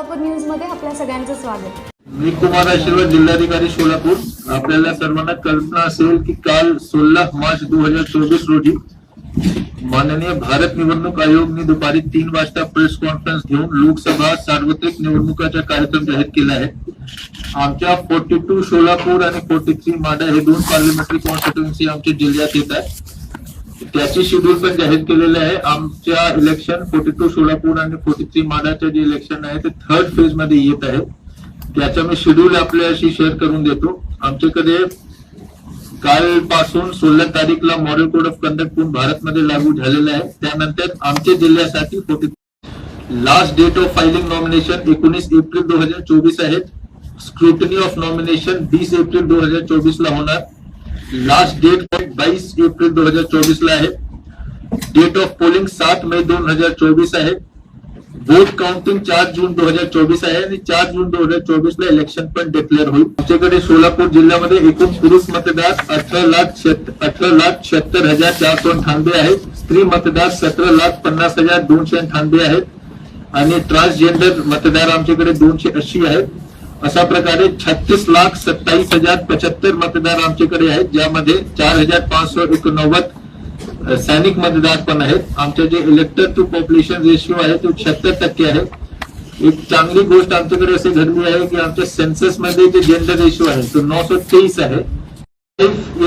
Solapur news मध्ये आपल्या सगळ्यांचं स्वागत। मी कुमार आशीर्वाद, जिल्हाधिकारी सोलापूर। आपल्याला सर्वांना कल्पना असेल की काल 16 मार्च 2024 रोजी माननीय भारत निवडणूक आयोगाने दुपारी 3 वाजता प्रेस कॉन्फरन्स घेऊन लोकसभा सार्वत्रिक निवडणुकाचा कार्यक्रम जाहीर केला आहे। आमच्या 42 सोलापूर आणि 43 माढा हे दोन पार्लिमेंटरी कॉन्स्टिट्युएन्सी आमच्या जिल्ह्यात येतात। त्याचे शेड्यूल पण जाहीर केलेले आहे। आमच्या इलेक्शन 42 सोलापूर आणि 43 माढाचे जे इलेक्शन आहे ते थर्ड फेज मध्ये येत आहे। त्याचा मी शेड्यूल आपल्याशी शेअर करून देतो। आमच्याकडे कालपासून 16 तारीखला मॉडेल कोड ऑफ कंडक्ट पूर्ण भारतमध्ये लागू झालेला आहे। त्यानंतर आमच्या जिल्ह्यासाठी last date of filing nomination 19 April 2024 आहे। स्क्रुटनी ऑफ नॉमिनेशन 20 एप्रिल 2024 ला होणार। लास्ट डेट 22 एप्रिल 2024 ला आहे। डेट ऑफ पोलिंग 7 मे 2024 आहे। वोट काउंटिंग 4 जून 2024 आहे आणि 4 जून 2024 ला इलेक्शन पण डिक्लेअर होईल। आमच्याकडे सोलापूर जिल्ह्यामध्ये एकूण पुरुष मतदार 18,76,498 आहेत। स्त्री मतदार 17,50,298 आहेत आणि ट्रान्सजेंडर मतदार आमच्याकडे 280 आहेत। अशा प्रकारे 36,27,075 मतदार आमच्याकडे आहेत, ज्यामध्ये 4,589 सैनिक मतदार पण आहेत। आमचे जे इलेक्टर टू पॉप्युलेशन रेशिओ आहे तो 76% आहे। एक चांगली गोष्ट आमच्याकडे असे घडली आहे की आमच्या सेन्सस मध्ये जे जेंडर रेशिओ आहे तो 923 आहे।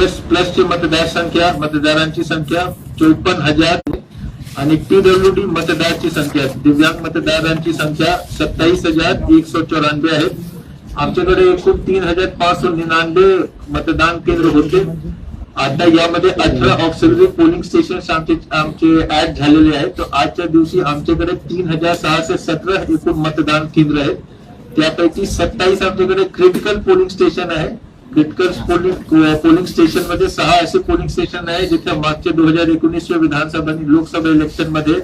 एस प्लस ची मतदारांची संख्या 54,000 आणि पीडब्ल्यूडी मतदारांची संख्या, दिव्यांग मतदारांची संख्या 27,194 आहे। आमच्याकडे एकूण 3,599 मतदान केंद्र होते। आता यामध्ये 18 ऑक्सिलरी पोलिंग स्टेशन आमचे ऍड झालेले आहेत। तर आजच्या दिवशी आमच्याकडे 3,617 एकूण मतदान केंद्र आहेत। त्यापैकी 27 आमच्याकडे क्रिटिकल पोलिंग स्टेशन आहे। क्रिटिकल पोलिंग स्टेशन मध्ये 6 असे पोलिंग स्टेशन आहे जिथे मागच्या 2019 विधानसभा आणि लोकसभा इलेक्शन मध्ये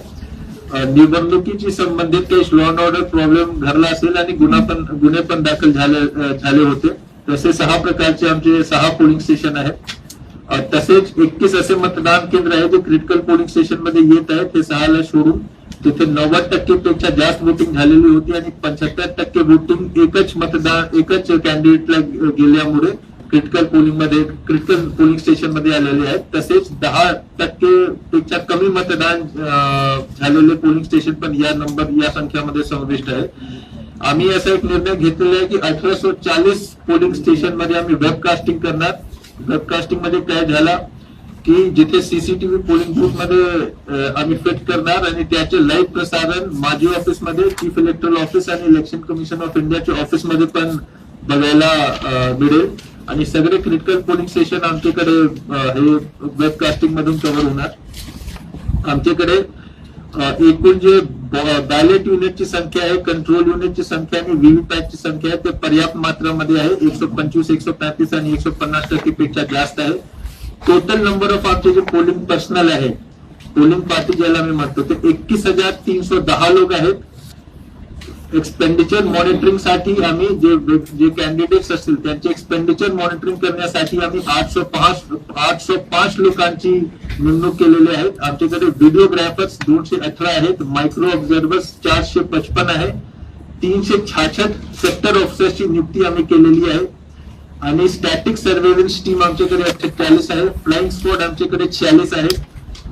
निवडणुकीची संबंधित काही लॉ अँड ऑर्डर प्रॉब्लेम घडला असेल आणि गुन्हे पण दाखल झाले होते। तसे 6 प्रकारचे आमचे 6 पोलिंग स्टेशन आहेत। तसेच 21 असे मतदान केंद्र आहे जे क्रिटिकल पोलिंग स्टेशन मध्ये येत आहेत। ते 6 ला सोडून तिथे 90% पेक्षा जास्त वोटिंग झालेली होती आणि 75% वोटिंग एकच कॅन्डिडेटला गेल्यामुळे क्रिटिकल पोलिंग स्टेशन मध्ये आलेले आहेत। तसेच 10% पेक्षा कमी मतदान झालेले पोलिंग स्टेशन पण या संख्यामध्ये समाविष्ट आहे। आम्ही असा एक निर्णय घेतलेला आहे की 1840 पोलिंग स्टेशन मध्ये आम्ही वेबकास्टिंग करणार। वेबकास्टिंग मध्ये काय झाला की जिथे सीसीटीव्ही पोलिंग बूथ मध्ये आम्ही फिट करणार आणि त्याचे लाईव्ह प्रसारण माझी ऑफिस मध्ये, चीफ इलेक्टरल ऑफिस आणि इलेक्शन कमिशन ऑफ इंडियाच्या ऑफिस मध्ये पण बघायला मिळेल आणि सगळे क्रिटिकल पोलिंग स्टेशन आमच्याकडे हे वेबकास्टिंग मधून कव्हर होणार। आमच्याकडे एकूण जे बॅलेट युनिटची संख्या आहे, कंट्रोल युनिटची संख्या आणि व्हीव्हीपॅटची संख्या आहे ते पर्याप्त मात्रामध्ये आहे। 125, 135 आणि 150% पेक्षा जास्त आहे। टोटल नंबर ऑफ आमचे जे पोलिंग पर्सनल आहे, पोलिंग पार्टी ज्याला मी म्हणतो, ते 21,310 लोक आहेत। एक्सपेंडिचर मॉनिटरिंग साठी आम्ही जे कॅन्डिडेट्स असतील त्यांचे एक्सपेंडिचर मॉनिटरिंग करण्यासाठी आम्ही 805 लोकांची नेमणूक केलेली आहे। आमच्याकडे व्हिडिओग्राफर्स 218 आहेत, मायक्रो ऑब्झर्वर्स 455 आहे, 366 सेक्टर ऑफिसर्सची नियुक्ती आम्ही केलेली आहे आणि स्टॅटिक सर्व्हेलन्स टीम आमच्याकडे 48 आहे, फ्लाइंग स्क्वॉड आमच्याकडे 46 आहे,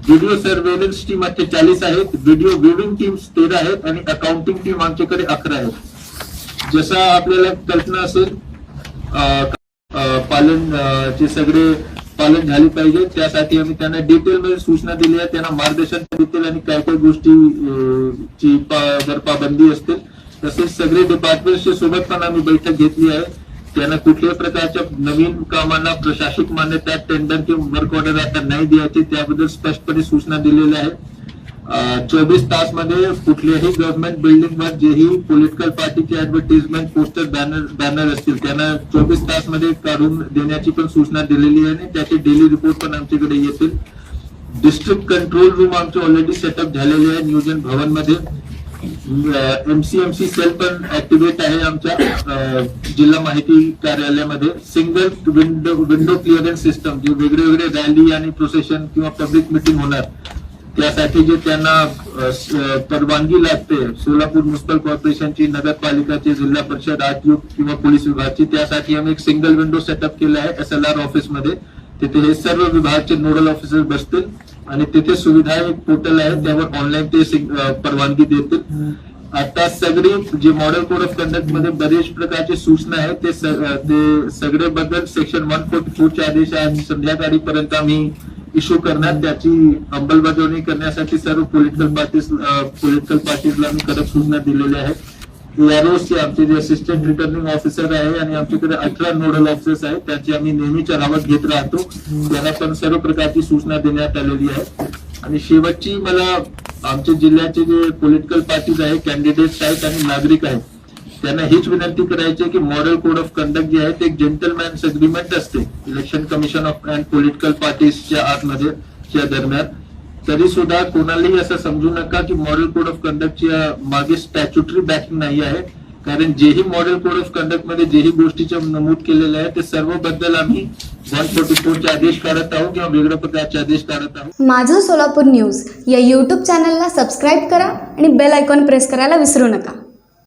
व्हिडिओ सर्व्हेलन्स टीम 48 आहेत, व्हिडिओ व्ह्यूइंग टीम्स 13 आहेत आणि अकाउंटिंग टीम आमच्याकडे 11 आहेत। जसा आपल्याला कल्पना असेल सगळे पालन झाले पाहिजे त्यासाठी आम्ही त्यांना डिटेलमध्ये सूचना दिली आहे, त्यांना मार्गदर्शन देतील आणि काय काय गोष्टीची पाबंदी असते। तसेच सगळे डिपार्टमेंटच्या सोबत पण आम्ही बैठक घेतली आहे। त्यांना कुठल्याही प्रकारच्या नवीन कामांना प्रशासकीय मान्यता, टेंडर किंवा वर्क ऑर्डर आता नाही द्यायची त्याबद्दल स्पष्टपणे सूचना दिलेल्या आहेत। 24 तास मध्ये कुठल्याही गव्हर्नमेंट बिल्डिंगवर जेही पॉलिटिकल पार्टीचे ऍडव्हर्टाइजमेंट, पोस्टर, बॅनर असतील त्यांना 24 तास मध्ये काढून देण्याची पण सूचना दिलेली आहे आणि त्याचे डेली रिपोर्ट पण आमच्याकडे येतील। डिस्ट्रिक्ट कंट्रोल रूम आमचे ऑलरेडी सेटअप झालेले आहे नियोजन भवन मध्ये। एमसीएमसी सेल पण ऍक्टिव्हेट आहे आमच्या जिल्हा माहिती कार्यालयामध्ये। सिंगल विंडो क्लिअरन्स सिस्टम, जे वेगळे रॅली आणि प्रोसेशन किंवा पब्लिक मिटिंग होणार त्यासाठी जे त्यांना परवानगी लागते सोलापूर म्युनिसिपल कॉर्पोरेशनची, नगरपालिकाची, जिल्हा परिषद, आयुक्त किंवा पोलीस विभागाची, त्यासाठी आम्ही एक सिंगल विंडो सेटअप केला आहे SLR ऑफिसमध्ये. तिथे हे सर्व विभागाचे नोडल ऑफिसर बसतील आणि तिथे सुविधा एक पोर्टल आहे, त्यावर ऑनलाईन ते परवानगी देतील. आता सगळे जे मॉडेल कोड ऑफ कंडक्ट मध्ये बरेच प्रकारचे सूचना आहेत ते सगळे बद्दल सेक्शन 144 चे आदेश आज संध्याकाळीपर्यंत आम्ही इश्यू करणार. त्याची अंमलबजावणी करण्यासाठी सर्व पॉलिटिकल पार्टीजला आम्ही कडक सूचना दिलेल्या आहेत. AROs आमचे जे असिस्टंट रिटर्निंग ऑफिसर आहे आणि आमच्याकडे 18 नोडल ऑफिसर्स आहेत, त्याची आम्ही नेहमीच्या रावत घेत राहतो. त्यांना पण सर्व प्रकारची सूचना देण्यात आलेली आहे. आणि शेवटची मला आमच्या जिल्ह्याचे जे पॉलिटिकल पार्टीज आहेत, कॅन्डिडेट्स आहेत आणि नागरिक आहेत, त्यांना हीच विनंती करायची आहे की मॉडेल कोड ऑफ कंडक्ट जे आहे ते एक जेंटलमॅन्स अग्रीमेंट असते election commission of and political पार्टीजच्या आतमध्ये च्या दरम्यान. तरी सुद्धा कोणालाही असं समजू नका की मॉडेल कोड ऑफ कंडक्टच्या मागे स्टॅच्युटरी बॅकिंग नाही आहे. कारण जेही मॉडेल कोड ऑफ कंडक्ट मध्ये जेही गोष्टीच्या नमूद केलेल्या आहे ते सर्व बद्दल आम्ही 144 चे आदेश काढत आहोत किंवा वेगळ्या प्रकारचे आदेश काढत आहोत. माझं सोलापूर न्यूज या यूट्यूब चॅनलला सबस्क्राईब करा आणि बेल आयकॉन प्रेस करायला विसरू नका.